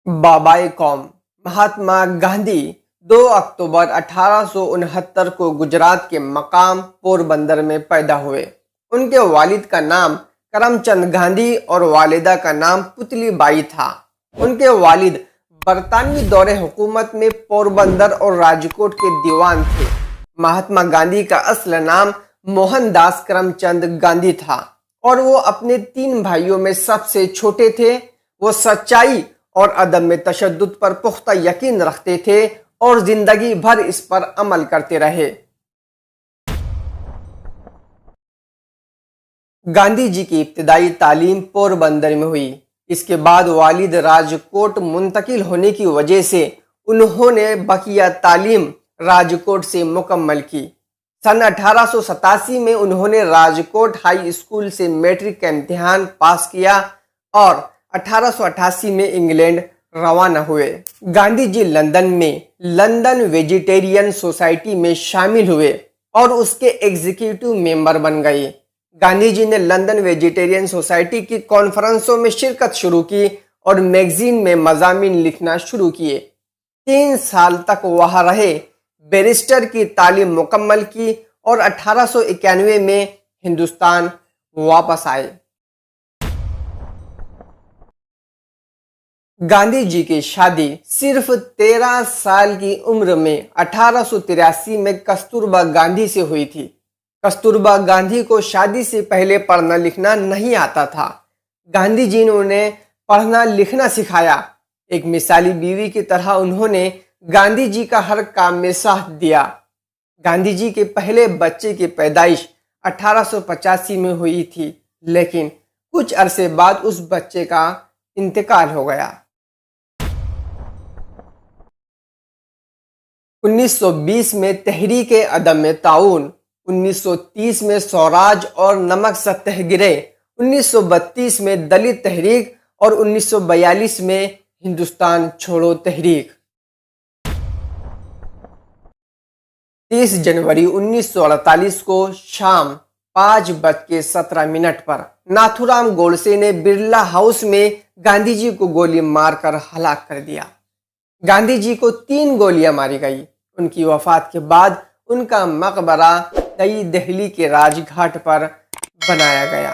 बाबाए कौम महात्मा गांधी 2 अक्टूबर 1869 को गुजरात के मकाम पोरबंदर में पैदा हुए। उनके वालिद का नाम करमचंद गांधी और वालिदा का नाम पुतली बाई था। उनके वालिद बरतानवी दौरे हुकूमत में पोरबंदर और राजकोट के दीवान थे। महात्मा गांधी का असल नाम मोहनदास करमचंद गांधी था और वो अपने 3 भाइयों में सबसे छोटे थे। वो सच्चाई और अदब में तशद्दुद पर पुख्ता यकीन रखते थे और जिंदगी भर इस पर अमल करते रहे। गांधी जी की इब्तिदाई तालीम पोरबंदर में हुई। इसके बाद वालिद राजकोट मुंतकिल होने की वजह से उन्होंने बकिया तालीम राजकोट से मुकम्मल की। सन 1887 में उन्होंने राजकोट हाई स्कूल से मैट्रिक का इम्तिहान पास किया और 1888 में इंग्लैंड रवाना हुए। गांधी जी लंदन में लंदन वेजिटेरियन सोसाइटी में शामिल हुए और उसके एग्जीक्यूटिव मेंबर बन गए। गांधी जी ने लंदन वेजिटेरियन सोसाइटी की कॉन्फ्रेंसों में शिरकत शुरू की और मैगजीन में मज़ामीन लिखना शुरू किए। 3 साल तक वहाँ रहे, बैरिस्टर की तालीम मुकम्मल की और 1891 में हिंदुस्तान वापस आए। गांधी जी की शादी सिर्फ 13 साल की उम्र में 1883 में कस्तूरबा गांधी से हुई थी। कस्तूरबा गांधी को शादी से पहले पढ़ना लिखना नहीं आता था। गांधी जी ने उन्हें पढ़ना लिखना सिखाया। एक मिसाली बीवी की तरह उन्होंने गांधी जी का हर काम में साथ दिया। गांधी जी के पहले बच्चे की पैदाइश 1885 में हुई थी, लेकिन कुछ अरसे बाद उस बच्चे का इंतकाल हो गया। 1920 में तहरीक अदम में ताउन, 1930 में स्वराज और नमक सत्याग्रह, 1932 में दलित तहरीक और 1942 में हिंदुस्तान छोड़ो तहरीक। 30 जनवरी 1948 को शाम 5:17 पर नाथूराम गोडसे ने बिरला हाउस में गांधी जी को गोली मारकर हलाक कर दिया। गांधी जी को 3 गोलियां मारी गई। उनकी वफात के बाद उनका मकबरा नई दिल्ली के राजघाट पर बनाया गया।